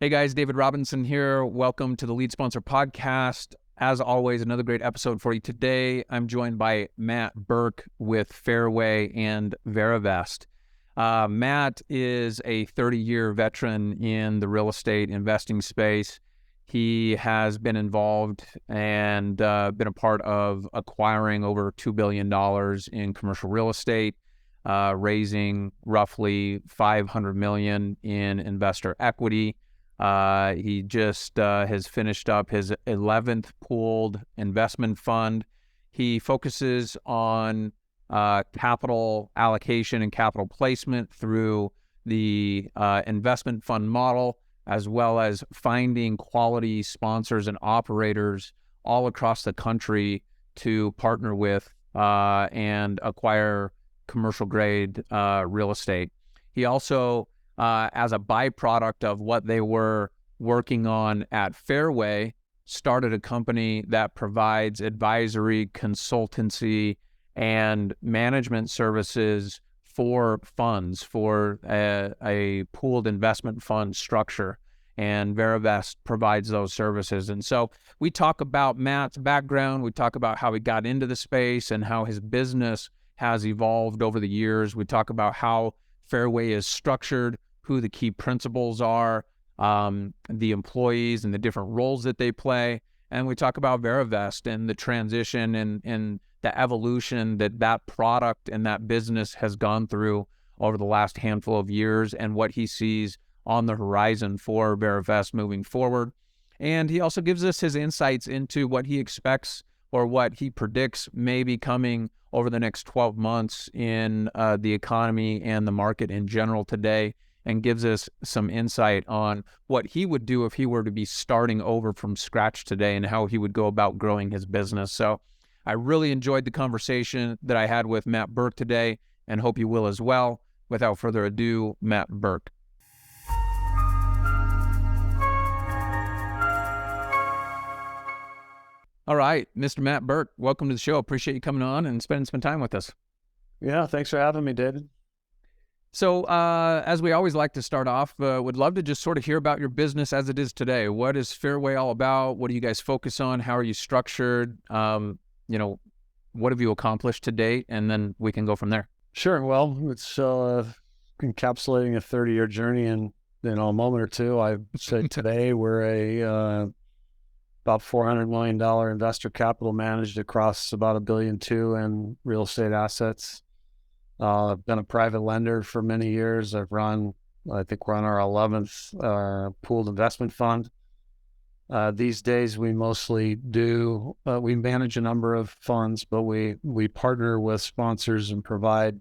Hey guys, David Robinson here. Welcome to the Lead Sponsor Podcast. As always, another great episode for you today. I'm joined by Matt Burk with Fairway and Verivest. Matt is a 30-year veteran in the real estate investing space. He has been involved and been a part of acquiring over $2 billion in commercial real estate, raising roughly $500 million in investor equity. He just has finished up his 11th pooled investment fund. He focuses on capital allocation and capital placement through the investment fund model, as well as finding quality sponsors and operators all across the country to partner with and acquire commercial grade real estate. He also as a byproduct of what they were working on at Fairway, started a company that provides advisory, consultancy, and management services for funds, for a pooled investment fund structure. And Verivest provides those services. And so we talk about Matt's background. We talk about how he got into the space and how his business has evolved over the years. We talk about how Fairway is structured, who the key principals are, the employees and the different roles that they play. And we talk about Verivest and the transition and the evolution that product and that business has gone through over the last handful of years and what he sees on the horizon for Verivest moving forward. And he also gives us his insights into what he expects or what he predicts may be coming over the next 12 months in the economy and the market in general today, and gives us some insight on what he would do if he were to be starting over from scratch today and how he would go about growing his business. So I really enjoyed the conversation that I had with Matt Burk today and hope you will as well. Without further ado, Matt Burk. All right, Mr. Matt Burk, welcome to the show. Appreciate you coming on and spending some time with us. Yeah, thanks for having me, David. So as we always like to start off, would love to just sort of hear about your business as it is today. What is Fairway all about? What do you guys focus on? How are you structured? What have you accomplished to date? And then we can go from there. Sure. Well, it's encapsulating a 30-year journey in a moment or two. I would say today we're a about $400 million investor capital managed across about $1.2 billion in real estate assets. I've been a private lender for many years. I think we're on our 11th pooled investment fund. These days, we mostly we manage a number of funds, but we partner with sponsors and provide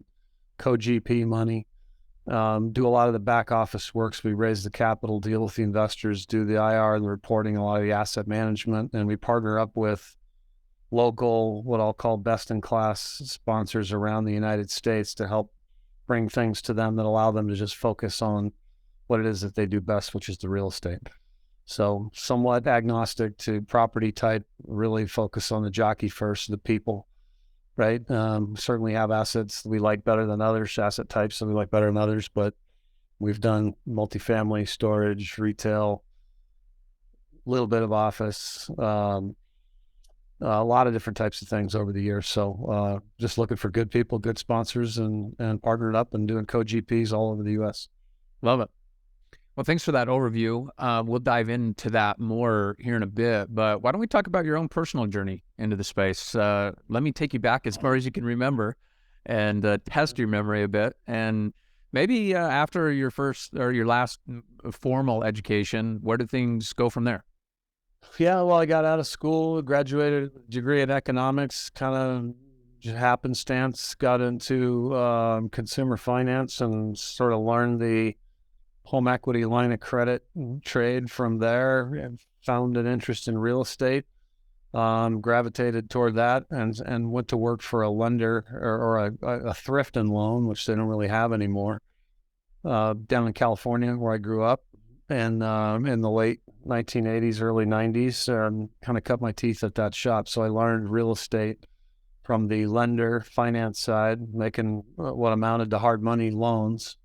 co-GP money, do a lot of the back office works. We raise the capital, deal with the investors, do the IR and the reporting, a lot of the asset management, and we partner up with local, what I'll call best-in-class sponsors around the United States to help bring things to them that allow them to just focus on what it is that they do best, which is the real estate. So somewhat agnostic to property type, really focus on the jockey first, the people, right? Certainly have assets we like better than others, asset types that we like better than others, but we've done multifamily, storage, retail, a little bit of office, a lot of different types of things over the years. So just looking for good people, good sponsors, and partnered up and doing co-GPs all over the U.S. Love it. Well, thanks for that overview. We'll dive into that more here in a bit, but why don't we talk about your own personal journey into the space? Let me take you back as far as you can remember and test your memory a bit. And maybe after your first or your last formal education, where did things go from there? Yeah, well, I got out of school, graduated with a degree in economics, kind of happenstance, got into consumer finance and sort of learned the home equity line of credit trade from there, and found an interest in real estate, gravitated toward that and went to work for a lender or a thrift and loan, which they don't really have anymore, down in California where I grew up. And in the late 1980s, early 90s, kind of cut my teeth at that shop. So I learned real estate from the lender finance side, making what amounted to hard money loans,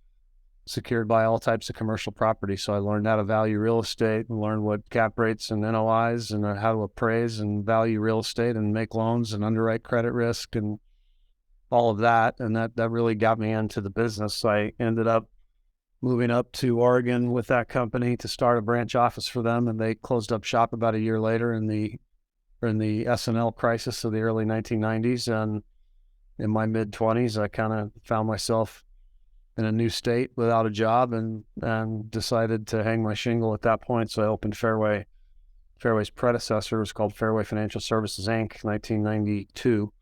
secured by all types of commercial property. So I learned how to value real estate and learned what cap rates and NOIs and how to appraise and value real estate and make loans and underwrite credit risk and all of that. And that really got me into the business. I ended up moving up to Oregon with that company to start a branch office for them. And they closed up shop about a year later in the S&L crisis of the early 1990s. And in my mid-20s, I kind of found myself in a new state without a job and decided to hang my shingle at that point. So I opened Fairway. Fairway's predecessor was called Fairway Financial Services, Inc., 1992.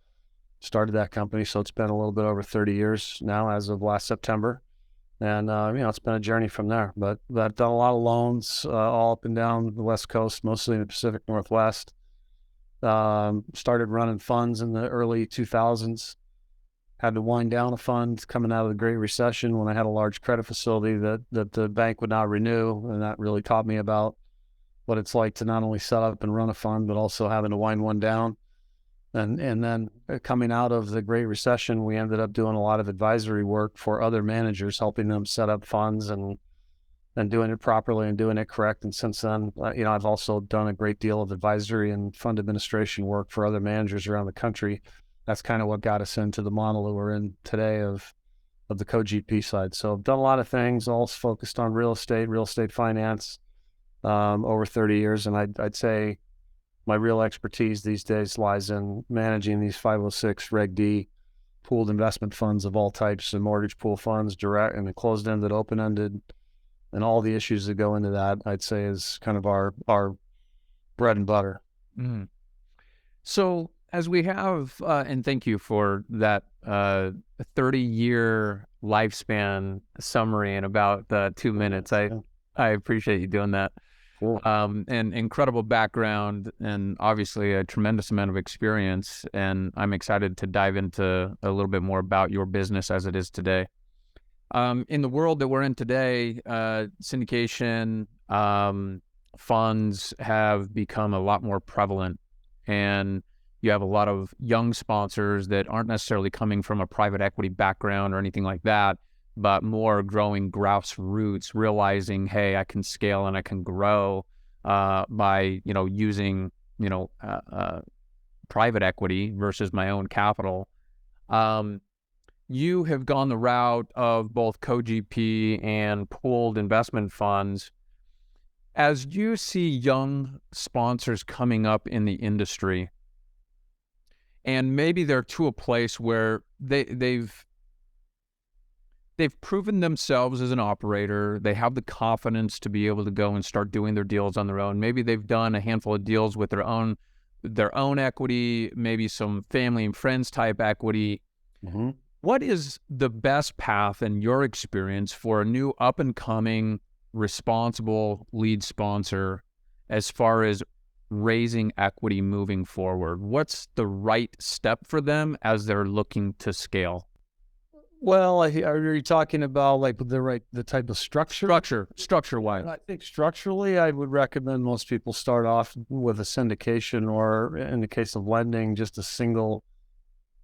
Started that company. So it's been a little bit over 30 years now as of last September. And, it's been a journey from there. But I've done a lot of loans all up and down the West Coast, mostly in the Pacific Northwest. Started running funds in the early 2000s. Had to wind down a fund coming out of the Great Recession when I had a large credit facility that the bank would not renew. And that really taught me about what it's like to not only set up and run a fund, but also having to wind one down. And then coming out of the Great Recession, we ended up doing a lot of advisory work for other managers, helping them set up funds and doing it properly and doing it correct. And since then, I've also done a great deal of advisory and fund administration work for other managers around the country. That's kind of what got us into the model that we're in today of the co-GP side. So I've done a lot of things, all focused on real estate finance, over 30 years. And I'd say my real expertise these days lies in managing these 506 Reg D pooled investment funds of all types and mortgage pool funds, direct and closed-ended, open-ended, and all the issues that go into that, I'd say is kind of our bread and butter. Mm. So as we have, and thank you for that 30-year lifespan summary in about 2 minutes. I appreciate you doing that. Cool. And incredible background and obviously a tremendous amount of experience. And I'm excited to dive into a little bit more about your business as it is today. In the world that we're in today, syndication funds have become a lot more prevalent, and you have a lot of young sponsors that aren't necessarily coming from a private equity background or anything like that, but more growing grassroots, realizing, hey, I can scale and I can grow by using private equity versus my own capital. You have gone the route of both co-GP and pooled investment funds. As you see young sponsors coming up in the industry, and maybe they're to a place where they've proven themselves as an operator, they have the confidence to be able to go and start doing their deals on their own. Maybe they've done a handful of deals with their own equity, maybe some family and friends type equity. Mm-hmm. What is the best path in your experience for a new up-and-coming, responsible lead sponsor as far as raising equity moving forward? What's the right step for them as they're looking to scale? Well, are you talking about like the type of structure? Structure-wise. I think structurally, I would recommend most people start off with a syndication, or in the case of lending, just a single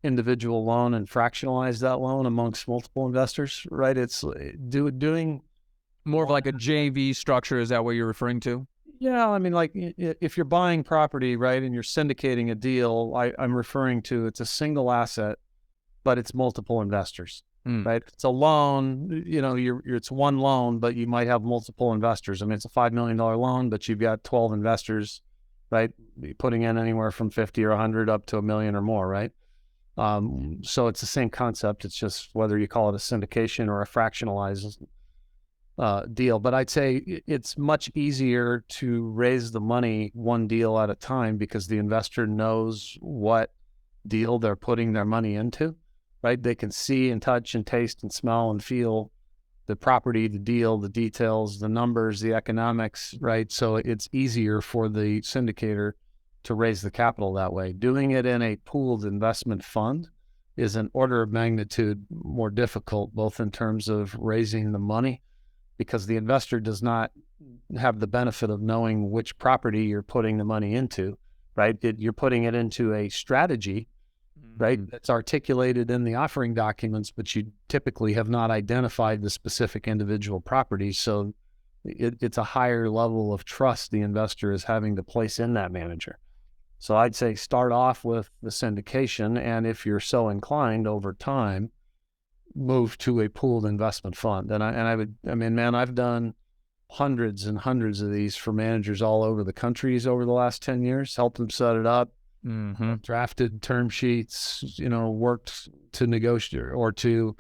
individual loan and fractionalize that loan amongst multiple investors, right? It's doing more of like a JV structure. Is that what you're referring to? Yeah, I mean, like if you're buying property, right, and you're syndicating a deal, I'm referring to it's a single asset, but it's multiple investors, right? It's a loan, it's one loan, but you might have multiple investors. I mean, it's a $5 million loan, but you've got 12 investors, right? Putting in anywhere from 50 or 100 up to $1 million or more, right? So it's the same concept. It's just whether you call it a syndication or a fractionalized deal. But I'd say it's much easier to raise the money one deal at a time because the investor knows what deal they're putting their money into, right? They can see and touch and taste and smell and feel the property, the deal, the details, the numbers, the economics, right? So it's easier for the syndicator to raise the capital that way. Doing it in a pooled investment fund is an order of magnitude more difficult, both in terms of raising the money, because the investor does not have the benefit of knowing which property you're putting the money into, right? You're putting it into a strategy right? It's articulated in the offering documents, but you typically have not identified the specific individual property. So it's a higher level of trust the investor is having to place in that manager. So I'd say start off with the syndication, and if you're so inclined over time, move to a pooled investment fund. And I've done hundreds and hundreds of these for managers all over the countries over the last 10 years, helped them set it up, drafted term sheets, worked to negotiate or to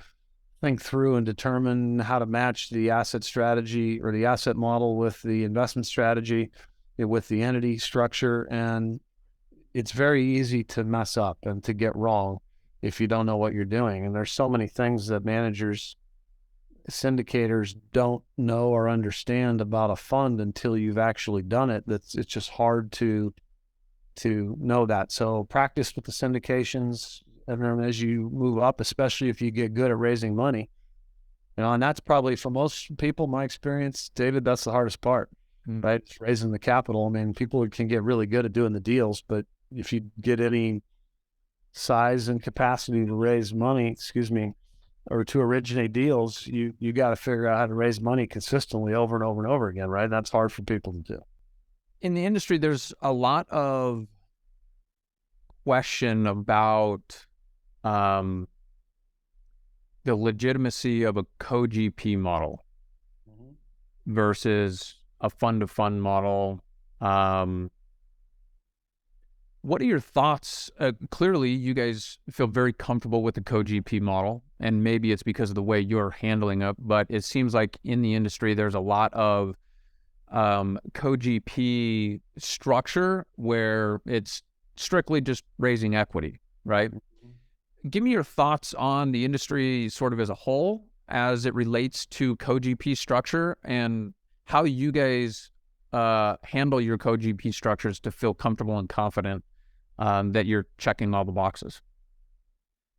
think through and determine how to match the asset strategy or the asset model with the investment strategy, with the entity structure. And it's very easy to mess up and to get wrong if you don't know what you're doing. And there's so many things that managers, syndicators don't know or understand about a fund until you've actually done it. It's just hard to know that. So practice with the syndications, and then as you move up, especially if you get good at raising money, and that's probably for most people, my experience, David, that's the hardest part, right? It's raising the capital. I mean, people can get really good at doing the deals, but if you get any size and capacity to raise money, or to originate deals, you got to figure out how to raise money consistently over and over and over again, right? That's hard for people to do. In the industry, there's a lot of question about the legitimacy of a co-GP model versus a fund-to-fund model. What are your thoughts? Clearly, you guys feel very comfortable with the co-GP model, and maybe it's because of the way you're handling it, but it seems like in the industry, there's a lot of co-GP structure where it's strictly just raising equity, right? Give me your thoughts on the industry sort of as a whole as it relates to co-GP structure and how you guys handle your co-GP structures to feel comfortable and confident that you're checking all the boxes.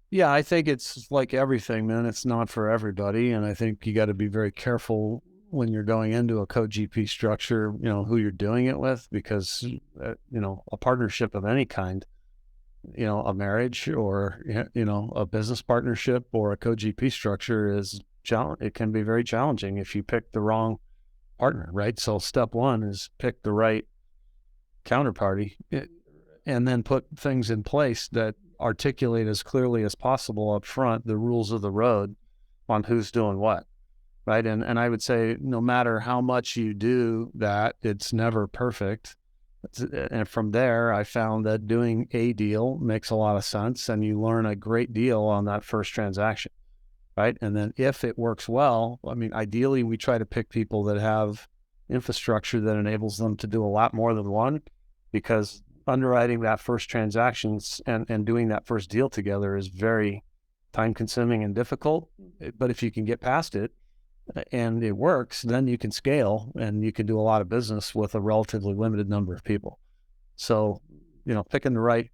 Yeah, I think it's like everything, man. It's not for everybody. And I think you got to be very careful when you're going into a co-GP structure, who you're doing it with, because, a partnership of any kind, a marriage or, a business partnership or a co-GP structure it can be very challenging if you pick the wrong partner, right? So step one is pick the right counterparty and then put things in place that articulate as clearly as possible up front the rules of the road on who's doing what, right? And I would say no matter how much you do that, it's never perfect. And from there, I found that doing a deal makes a lot of sense, and you learn a great deal on that first transaction, right? And then if it works well, ideally we try to pick people that have infrastructure that enables them to do a lot more than one, because underwriting that first transactions and doing that first deal together is very time consuming and difficult. But if you can get past it and it works, then you can scale and you can do a lot of business with a relatively limited number of people. So, picking the right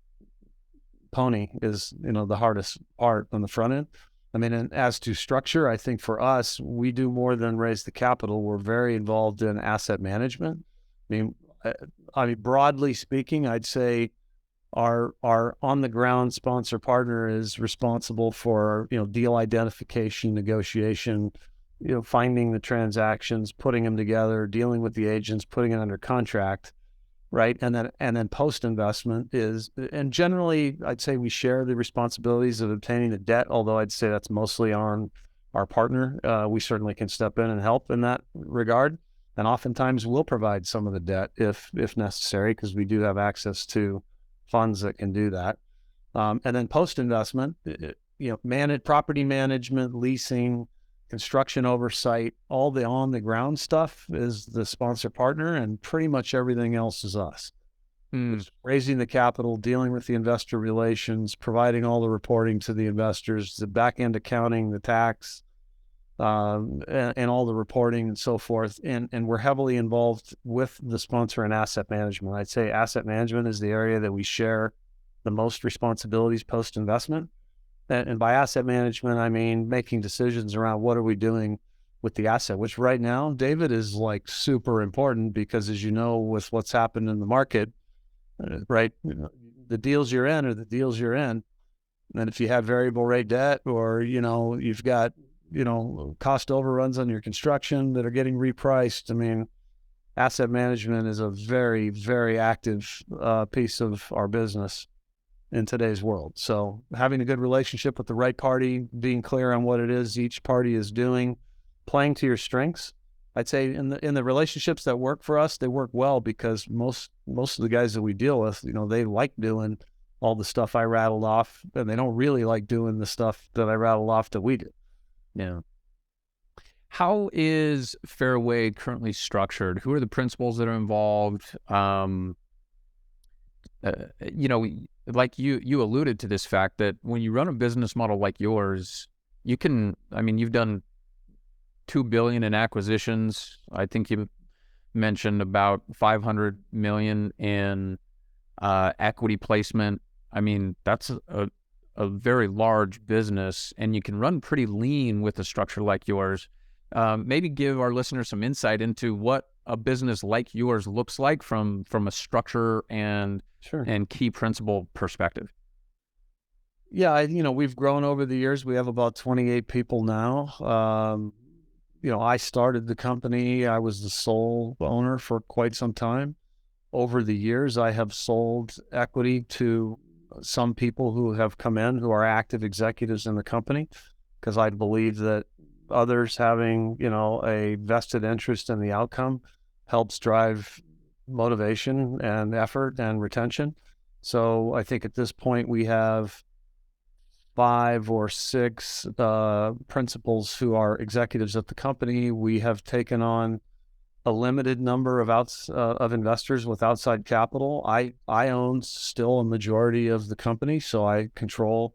pony is, the hardest part on the front end. And as to structure, I think for us, we do more than raise the capital. We're very involved in asset management. Broadly speaking, I'd say our on-the-ground sponsor partner is responsible for, deal identification, negotiation, finding the transactions, putting them together, dealing with the agents, putting it under contract, right? And then post-investment and generally, I'd say we share the responsibilities of obtaining the debt, although I'd say that's mostly on our partner. We certainly can step in and help in that regard. And oftentimes we'll provide some of the debt if necessary, because we do have access to funds that can do that. And then post-investment, property management, leasing, construction oversight, all the on-the-ground stuff is the sponsor partner, and pretty much everything else is us. Raising the capital, dealing with the investor relations, providing all the reporting to the investors, the back-end accounting, the tax, and all the reporting and so forth. And we're heavily involved with the sponsor in asset management. I'd say asset management is the area that we share the most responsibilities post-investment. And by asset management, I mean making decisions around what are we doing with the asset, which right now, David, is like super important, because as you know, with what's happened in the market, right, the deals you're in are the deals you're in. And if you have variable rate debt, or, you've got, cost overruns on your construction that are getting repriced, I mean, asset management is a very, very active piece of our business in today's world. So having a good relationship with the right party, being clear on what it is each party is doing, playing to your strengths. I'd say in the relationships that work for us, they work well because most of the guys that we deal with, they like doing all the stuff I rattled off, and they don't really like doing the stuff that I rattled off that we do. Yeah. How is Fairway currently structured? Who are the principals that are involved? Like you alluded to this fact that when you run a business model like yours, you've done $2 billion in acquisitions. I think you mentioned about $500 million in equity placement. I mean, that's a very large business, and you can run pretty lean with a structure like yours. Maybe give our listeners some insight into what a business like yours looks like from a structure and key principle perspective. Yeah, we've grown over the years. We have about 28 people now. I started the company. I was the sole owner for quite some time. Over the years, I have sold equity to some people who have come in who are active executives in the company, because I believe that others having, a vested interest in the outcome helps drive motivation and effort and retention. So I think at this point we have 5 or 6 principals who are executives at the company. We have taken on a limited number of investors with outside capital. I own still a majority of the company, so I control,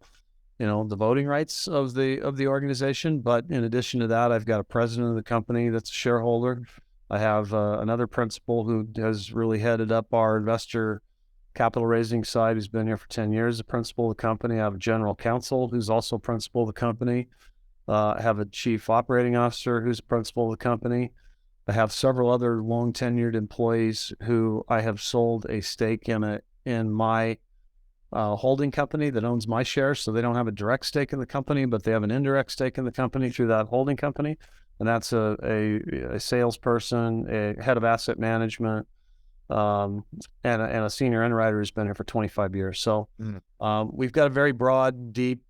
the voting rights of the organization. But in addition to that, I've got a president of the company that's a shareholder. I have another principal who has really headed up our investor capital raising side, who's been here for 10 years, the principal of the company. I have a general counsel who's also principal of the company. I have a chief operating officer who's a principal of the company. I have several other long tenured employees who I have sold a stake in my holding company that owns my shares. So they don't have a direct stake in the company, but they have an indirect stake in the company through that holding company. And that's a salesperson, a head of asset management, and a senior underwriter who's been here for 25 years. So we've got a very broad, deep,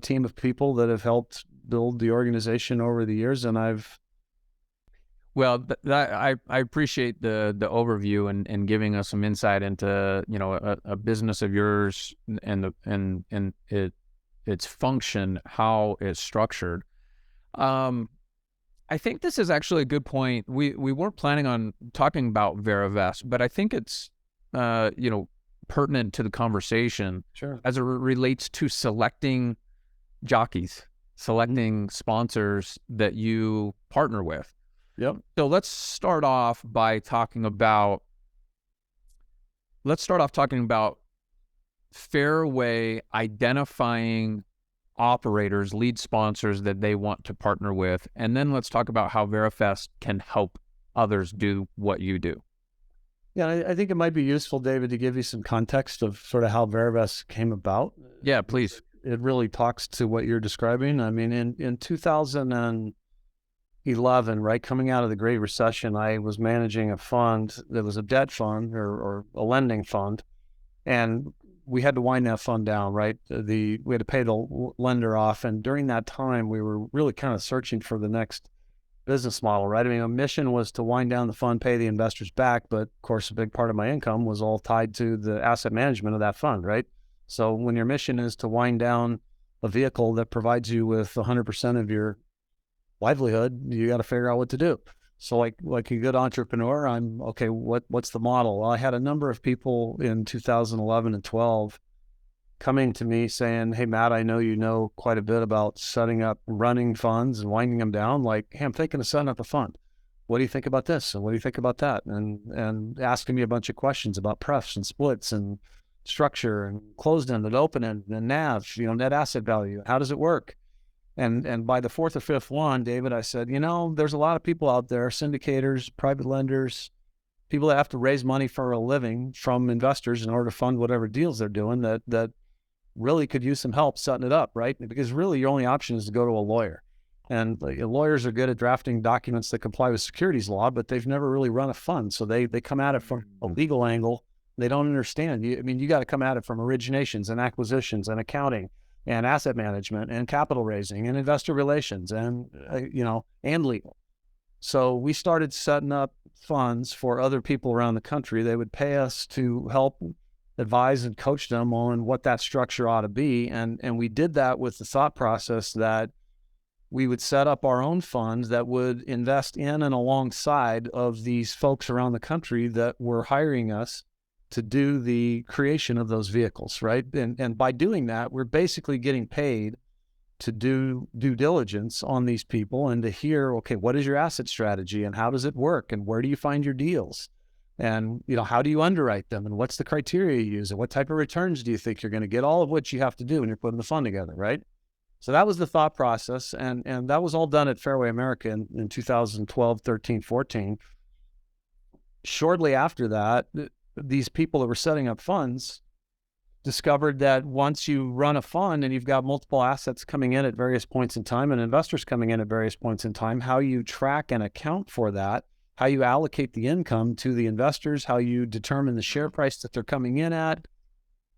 team of people that have helped build the organization over the years. And I appreciate the overview and giving us some insight into a business of yours and its function, how it's structured. I think this is actually a good point. We weren't planning on talking about Veravest, but I think it's pertinent to the conversation as it relates to selecting jockeys, selecting sponsors that you partner with. Yep. So let's start off talking about Fairway identifying operators, lead sponsors that they want to partner with, and then let's talk about how Veravest can help others do what you do. Yeah, I think it might be useful, David, to give you some context of sort of how Veravest came about. Yeah, please. It really talks to what you're describing. I mean, in 2011, right, coming out of the Great Recession, I was managing a fund that was a debt fund or a lending fund, and we had to wind that fund down, right? We had to pay the lender off, and during that time, we were really kind of searching for the next business model, right? I mean, our mission was to wind down the fund, pay the investors back, but of course, a big part of my income was all tied to the asset management of that fund, right? So when your mission is to wind down a vehicle that provides you with 100% of your livelihood, you got to figure out what to do. So like a good entrepreneur, I'm okay. What's the model? Well, I had a number of people in 2011 and 12 coming to me saying, "Hey, Matt, I know you know quite a bit about setting up, running funds and winding them down. Like, hey, I'm thinking of setting up a fund. What do you think about this? And what do you think about that?" And asking me a bunch of questions about prefs and splits and structure and closed end and open end and NAV, net asset value. How does it work? And by the 4th or 5th one, David, I said, there's a lot of people out there, syndicators, private lenders, people that have to raise money for a living from investors in order to fund whatever deals they're doing that really could use some help setting it up, right? Because really your only option is to go to a lawyer. And lawyers are good at drafting documents that comply with securities law, but they've never really run a fund. So they come at it from a legal angle. They don't understand. You got to come at it from originations and acquisitions and accounting and asset management and capital raising and investor relations and, and legal. So we started setting up funds for other people around the country. They would pay us to help advise and coach them on what that structure ought to be. And we did that with the thought process that we would set up our own funds that would invest in and alongside of these folks around the country that were hiring us to do the creation of those vehicles, right? And by doing that, we're basically getting paid to do due diligence on these people and to hear, okay, what is your asset strategy and how does it work and where do you find your deals? And, how do you underwrite them and what's the criteria you use and what type of returns do you think you're going to get? All of which you have to do when you're putting the fund together, right? So that was the thought process. And that was all done at Fairway America in 2012, 13, 14. Shortly after that, these people that were setting up funds discovered that once you run a fund and you've got multiple assets coming in at various points in time and investors coming in at various points in time, how you track and account for that, how you allocate the income to the investors, how you determine the share price that they're coming in at,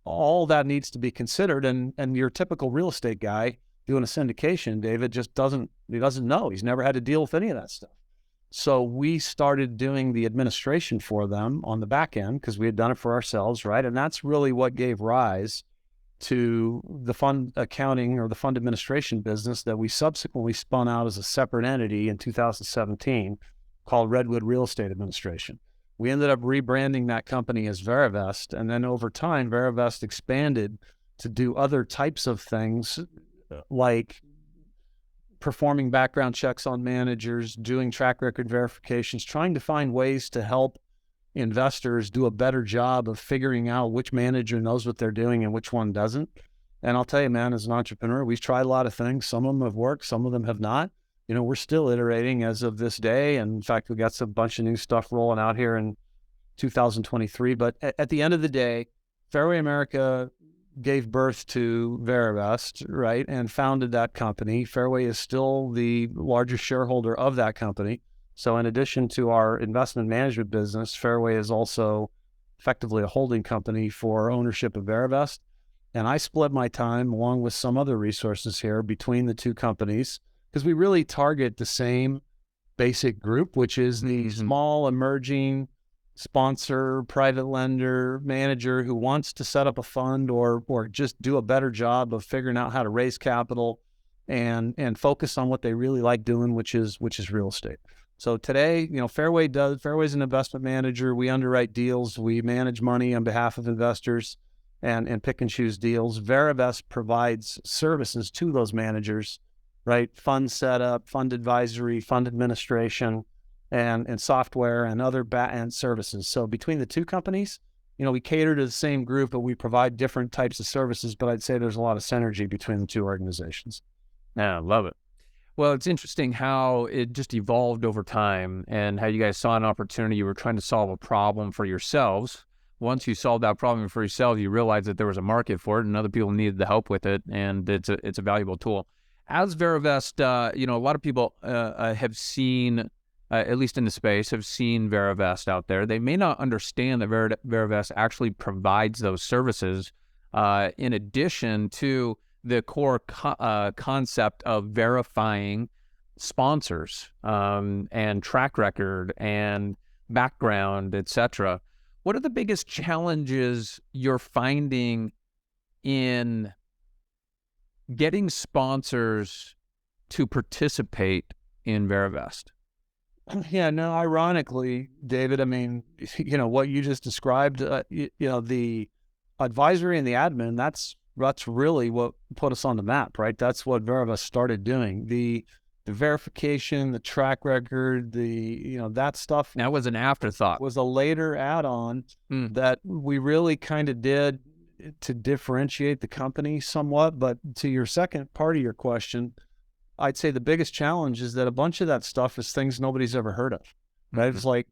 all that needs to be considered. And your typical real estate guy doing a syndication, David, just doesn't know. He's never had to deal with any of that stuff. So we started doing the administration for them on the back end because we had done it for ourselves, right? And that's really what gave rise to the fund accounting or the fund administration business that we subsequently spun out as a separate entity in 2017 called Redwood Real Estate Administration. We ended up rebranding that company as Verivest. And then over time, Verivest expanded to do other types of things like performing background checks on managers, doing track record verifications, trying to find ways to help investors do a better job of figuring out which manager knows what they're doing and which one doesn't. And I'll tell you, man, as an entrepreneur, we've tried a lot of things. Some of them have worked, some of them have not. We're still iterating as of this day. And in fact, we got a bunch of new stuff rolling out here in 2023. But at the end of the day, Fairway America gave birth to Verivest, right, and founded that company. Fairway is still the largest shareholder of that company. So in addition to our investment management business, Fairway is also effectively a holding company for ownership of Verivest. And I split my time along with some other resources here between the two companies because we really target the same basic group, which is the small emerging sponsor, private lender, manager who wants to set up a fund or just do a better job of figuring out how to raise capital and focus on what they really like doing, which is real estate. So today, Fairway's an investment manager. We underwrite deals. We manage money on behalf of investors and pick and choose deals. Verivest provides services to those managers, right? Fund setup, fund advisory, fund administration, and software and other back-end services. So between the two companies, we cater to the same group, but we provide different types of services. But I'd say there's a lot of synergy between the two organizations. Yeah, I love it. Well, it's interesting how it just evolved over time and how you guys saw an opportunity. You were trying to solve a problem for yourselves. Once you solved that problem for yourselves, you realized that there was a market for it and other people needed the help with it, and it's a valuable tool. As Verivest, a lot of people have seen, at least in the space, have seen Verivest out there. They may not understand that Verivest actually provides those services in addition to the core concept of verifying sponsors and track record and background, etc. What are the biggest challenges you're finding in getting sponsors to participate in Verivest? Yeah, no, ironically, David, what you just described, the advisory and the admin, that's really what put us on the map, right? That's what Verivest started doing. The verification, the track record, that stuff. That was an afterthought. Was a later add-on that we really kind of did to differentiate the company somewhat. But to your second part of your question, I'd say the biggest challenge is that a bunch of that stuff is things nobody's ever heard of, right? It's like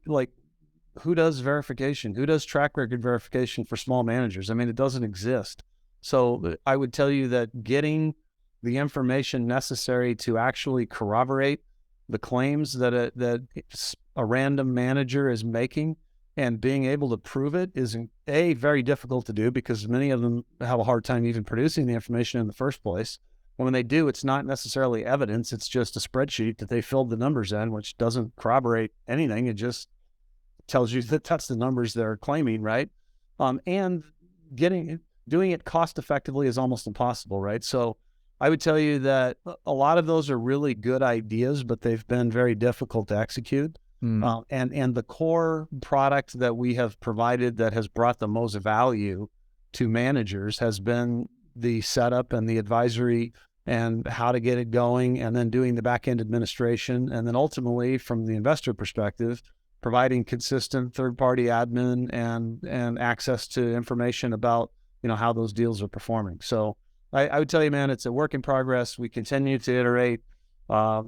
who does verification? Who does track record verification for small managers? It doesn't exist. So I would tell you that getting the information necessary to actually corroborate the claims that a random manager is making and being able to prove it is very difficult to do, because many of them have a hard time even producing the information in the first place. When they do, it's not necessarily evidence. It's just a spreadsheet that they filled the numbers in, which doesn't corroborate anything. It just tells you that that's the numbers they're claiming, right? And doing it cost effectively is almost impossible, right? So I would tell you that a lot of those are really good ideas, but they've been very difficult to execute. And the core product that we have provided that has brought the most value to managers has been the setup and the advisory and how to get it going, and then doing the back-end administration. And then ultimately, from the investor perspective, providing consistent third-party admin and access to information about, how those deals are performing. So I would tell you, man, it's a work in progress. We continue to iterate. I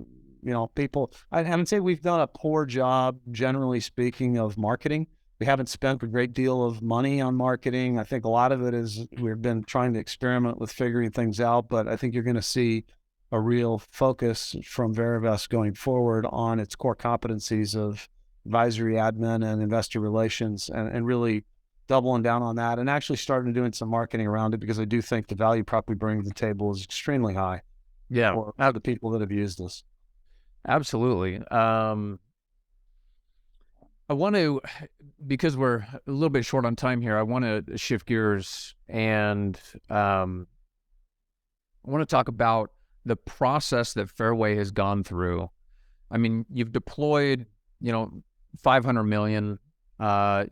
haven't said we've done a poor job, generally speaking, of marketing. We haven't spent a great deal of money on marketing. I think a lot of it is we've been trying to experiment with figuring things out, but I think you're going to see a real focus from Verivest going forward on its core competencies of advisory, admin, and investor relations, and really doubling down on that and actually starting doing some marketing around it, because I do think the value prop we bring to the table is extremely high. Yeah. For the people that have used this. Absolutely. I want to, because we're a little bit short on time here, I want to shift gears and I want to talk about the process that Fairway has gone through. I mean, you've deployed, $500 million,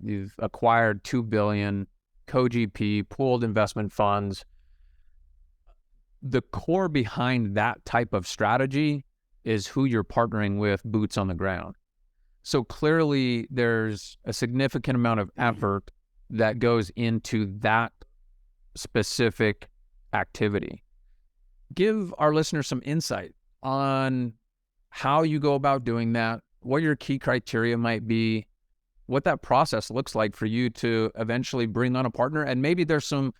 you've acquired $2 billion, co-GP, pooled investment funds. The core behind that type of strategy is who you're partnering with, boots on the ground. So clearly there's a significant amount of effort that goes into that specific activity. Give our listeners some insight on how you go about doing that, what your key criteria might be, what that process looks like for you to eventually bring on a partner. And maybe there's some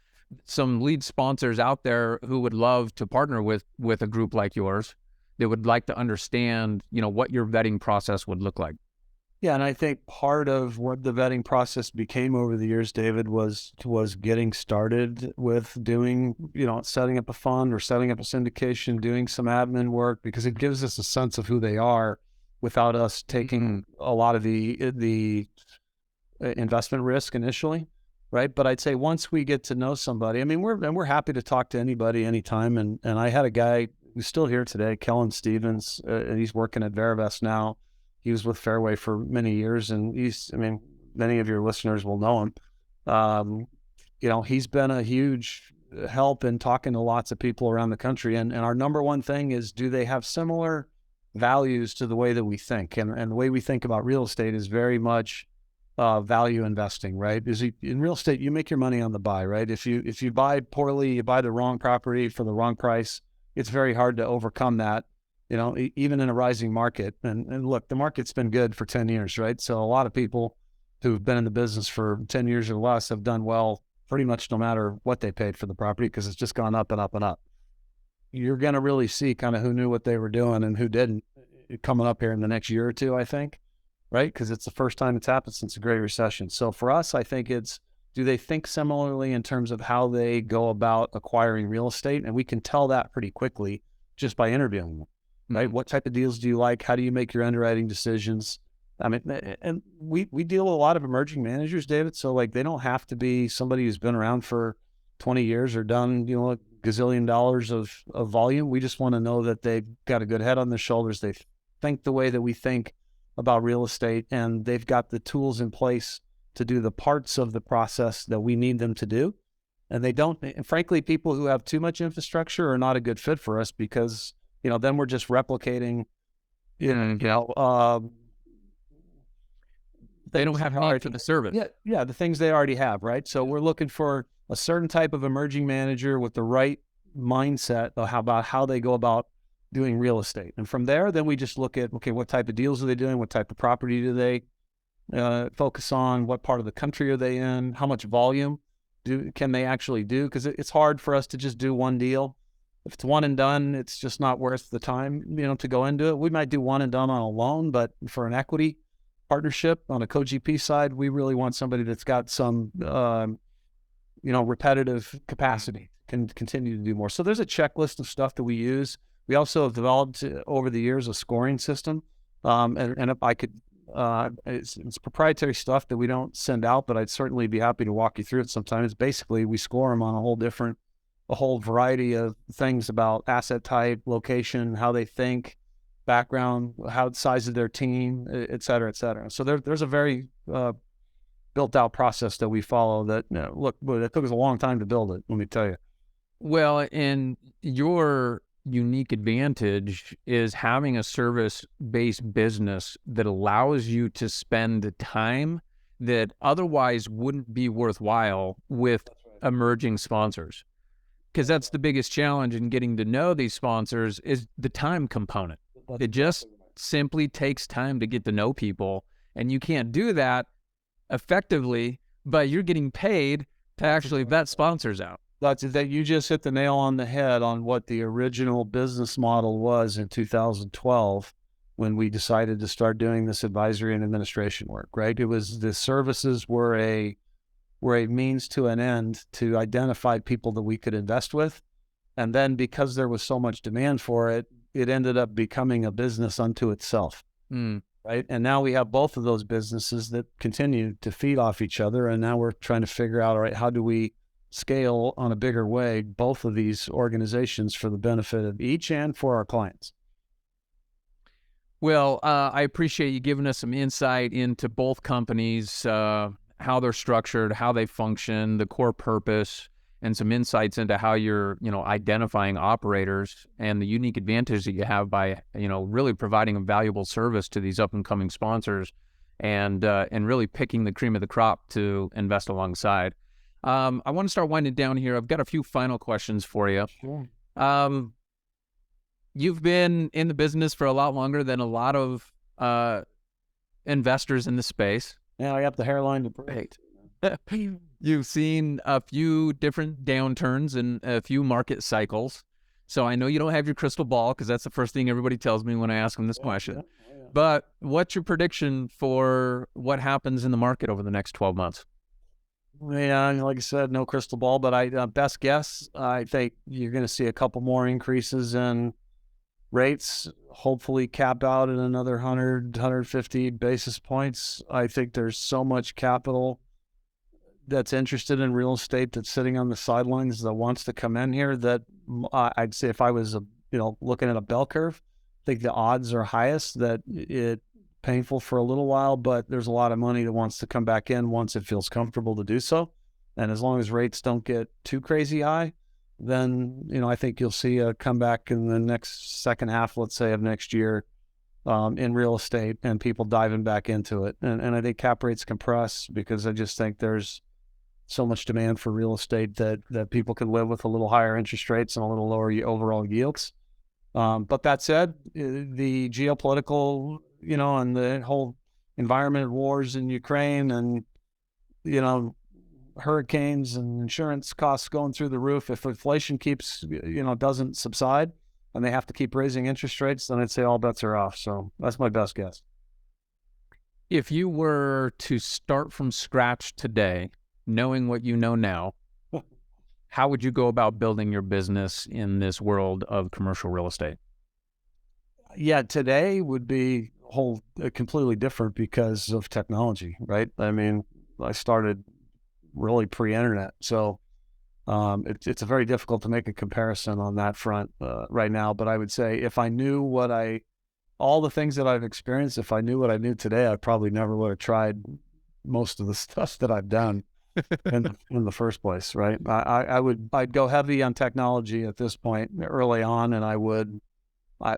lead sponsors out there who would love to partner with a group like yours. They would like to understand, what your vetting process would look like. Yeah, and I think part of what the vetting process became over the years, David, was getting started with doing, setting up a fund or setting up a syndication, doing some admin work, because it gives us a sense of who they are without us taking a lot of the investment risk initially, right? But I'd say once we get to know somebody, I mean, we're happy to talk to anybody anytime. And I had a guy who's still here today, Kellen Stevens, and he's working at Verivest now. He was with Fairway for many years, and many of your listeners will know him. He's been a huge help in talking to lots of people around the country. And our number one thing is, do they have similar values to the way that we think? And the way we think about real estate is very much value investing, right? In real estate, you make your money on the buy, right? If you buy poorly, you buy the wrong property for the wrong price, it's very hard to overcome that, even in a rising market. And look, the market's been good for 10 years, right? So a lot of people who've been in the business for 10 years or less have done well pretty much no matter what they paid for the property, because it's just gone up and up and up. You're going to really see kind of who knew what they were doing and who didn't coming up here in the next year or two, I think, right? Because it's the first time it's happened since the Great Recession. So for us, I think it's, do they think similarly in terms of how they go about acquiring real estate? And we can tell that pretty quickly just by interviewing them, right? What type of deals do you like? How do you make your underwriting decisions? I mean, and we deal with a lot of emerging managers, David. So they don't have to be somebody who's been around for 20 years or done, a gazillion dollars of volume. We just want to know that they've got a good head on their shoulders. They think the way that we think about real estate, and they've got the tools in place to do the parts of the process that we need them to do. And they don't, and frankly, people who have too much infrastructure are not a good fit for us, because, then we're just replicating, they don't have need for the service. Yeah, the things they already have, right? So we're looking for a certain type of emerging manager with the right mindset about how they go about doing real estate. And from there, then we just look at, okay, what type of deals are they doing? What type of property do they focus on? What part of the country are they in? How much volume can they actually do? Because it's hard for us to just do one deal. If it's one and done, it's just not worth the time, to go into it. We might do one and done on a loan, but for an equity partnership on a co-GP side, we really want somebody that's got some, repetitive capacity, can continue to do more. So there's a checklist of stuff that we use. We also have developed over the years a scoring system. And if I could, it's proprietary stuff that we don't send out, but I'd certainly be happy to walk you through it sometime. It's basically, we score them on a whole variety of things about asset type, location, how they think, background, how the size of their team, et cetera, et cetera. So there's a very built out process that we follow that, but it took us a long time to build it, let me tell you. Well, and your unique advantage is having a service-based business that allows you to spend the time that otherwise wouldn't be worthwhile with emerging sponsors. Because that's the biggest challenge in getting to know these sponsors is the time component. It just simply takes time to get to know people, and you can't do that effectively, but you're getting paid to actually vet sponsors out. That you just hit the nail on the head on what the original business model was in 2012 when we decided to start doing this advisory and administration work, right? It was the services were a means to an end to identify people that we could invest with. And then because there was so much demand for it, it ended up becoming a business unto itself, right? And now we have both of those businesses that continue to feed off each other. And now we're trying to figure out, all right, how do we scale on a bigger way both of these organizations for the benefit of each and for our clients? Well, I appreciate you giving us some insight into both companies, how they're structured, how they function, the core purpose, and some insights into how you're, identifying operators and the unique advantage that you have by, really providing a valuable service to these up and coming sponsors and really picking the cream of the crop to invest alongside. I want to start winding down here. I've got a few final questions for you. Sure. You've been in the business for a lot longer than a lot of investors in the space. Yeah, I got the hairline to prove it. You've seen a few different downturns and a few market cycles. So I know you don't have your crystal ball because that's the first thing everybody tells me when I ask them this question. Yeah. But what's your prediction for what happens in the market over the next 12 months? Yeah, like I said, no crystal ball, but best guess, I think you're going to see a couple more increases in rates, hopefully cap out at another 100, 150 basis points. I think there's so much capital that's interested in real estate that's sitting on the sidelines that wants to come in here that I'd say if I was, looking at a bell curve, I think the odds are highest that it painful for a little while, but there's a lot of money that wants to come back in once it feels comfortable to do so. And as long as rates don't get too crazy high, then, I think you'll see a comeback in the next second half, let's say, of next year in real estate and people diving back into it. And I think cap rates compress because I just think there's so much demand for real estate that people can live with a little higher interest rates and a little lower overall yields. But that said, the geopolitical, and the whole environment, wars in Ukraine and, hurricanes and insurance costs going through the roof. If inflation keeps, doesn't subside and they have to keep raising interest rates, then I'd say all bets are off. So that's my best guess. If you were to start from scratch today, knowing what you know now, how would you go about building your business in this world of commercial real estate? Yeah, today would be completely different because of technology, right? I mean, I started really pre-internet, so it's very difficult to make a comparison on that front right now. But I would say if I knew all the things that I've experienced, if I knew what I knew today, I probably never would have tried most of the stuff that I've done in the first place, right? I'd go heavy on technology at this point early on, and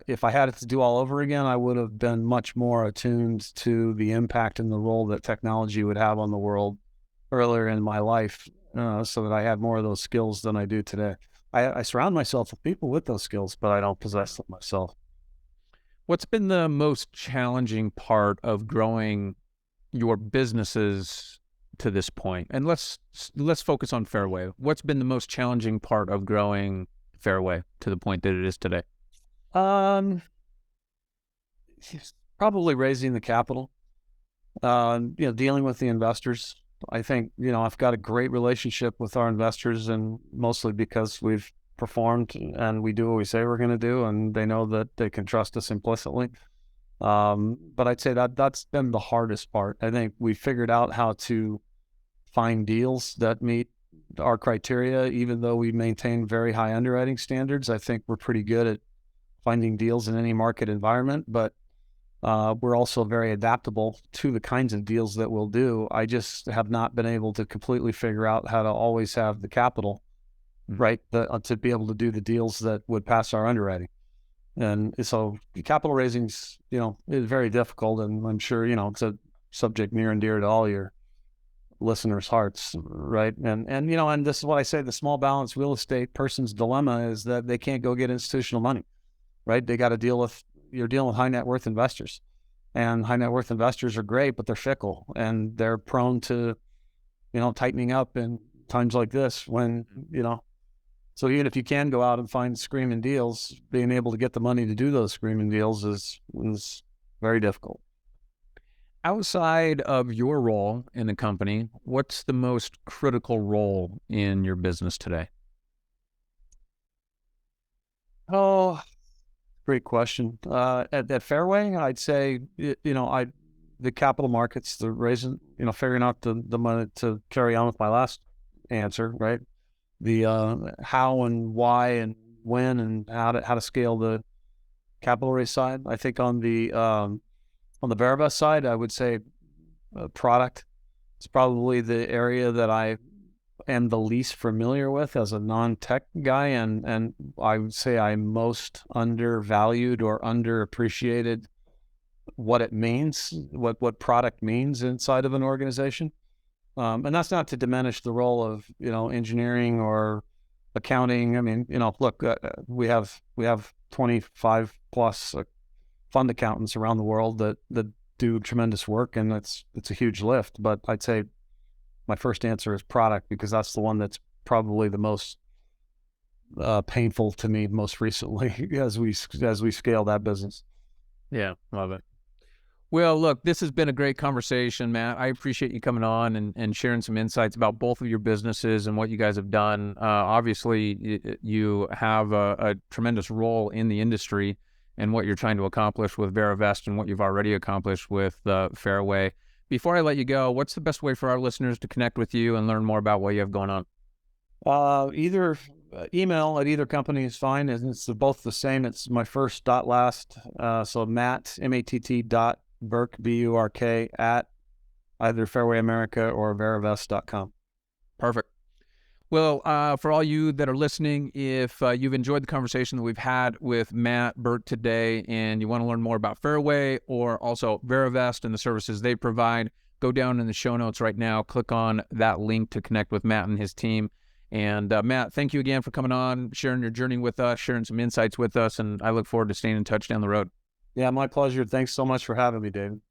if I had it to do all over again, I would have been much more attuned to the impact and the role that technology would have on the world earlier in my life, so that I had more of those skills than I do today. I surround myself with people with those skills, but I don't possess them myself. What's been the most challenging part of growing your businesses to this point? And let's focus on Fairway. What's been the most challenging part of growing Fairway to the point that it is today? Probably raising the capital. Dealing with the investors. I think, I've got a great relationship with our investors, and mostly because we've performed and we do what we say we're going to do, and they know that they can trust us implicitly. But I'd say that's been the hardest part. I think we figured out how to find deals that meet our criteria, even though we maintain very high underwriting standards. I think we're pretty good at finding deals in any market environment, but we're also very adaptable to the kinds of deals that we'll do. I just have not been able to completely figure out how to always have the capital, right, to be able to do the deals that would pass our underwriting. And so capital raising's, is very difficult. And I'm sure, it's a subject near and dear to all your listeners' hearts, right? And this is what I say, the small balance real estate person's dilemma is that they can't go get institutional money, right? They got to you're dealing with high net worth investors, and high net worth investors are great, but they're fickle and they're prone to, tightening up in times like this when, so even if you can go out and find screaming deals, being able to get the money to do those screaming deals is very difficult. Outside of your role in the company, what's the most critical role in your business today? Oh, great question. At Fairway, I'd say, the capital markets, the raising, figuring out the money to carry on with my last answer, right? The how and why and when and how to scale the capital raise side. I think on the Verivest side, I would say product. It's probably the area that I am the least familiar with as a non-tech guy, and I would say I'm most undervalued or underappreciated what it means, what product means inside of an organization. And that's not to diminish the role of, engineering or accounting. I mean, look, we have 25 plus fund accountants around the world that do tremendous work, and it's a huge lift. But I'd say my first answer is product, because that's the one that's probably the most painful to me most recently as we scale that business. Yeah, love it. Well, look, this has been a great conversation, Matt. I appreciate you coming on and sharing some insights about both of your businesses and what you guys have done. Obviously, you have a tremendous role in the industry and what you're trying to accomplish with Verivest and what you've already accomplished with Fairway. Before I let you go, what's the best way for our listeners to connect with you and learn more about what you have going on? Either email at either company is fine, and it's both the same. It's my first dot last. So Matt, matt.burk, BURK, at either Fairway America or verivest.com. Perfect. Well, for all you that are listening, if you've enjoyed the conversation that we've had with Matt Burk today and you want to learn more about Fairway or also Verivest and the services they provide, go down in the show notes right now, click on that link to connect with Matt and his team. And Matt, thank you again for coming on, sharing your journey with us, sharing some insights with us, and I look forward to staying in touch down the road. Yeah, my pleasure. Thanks so much for having me, David.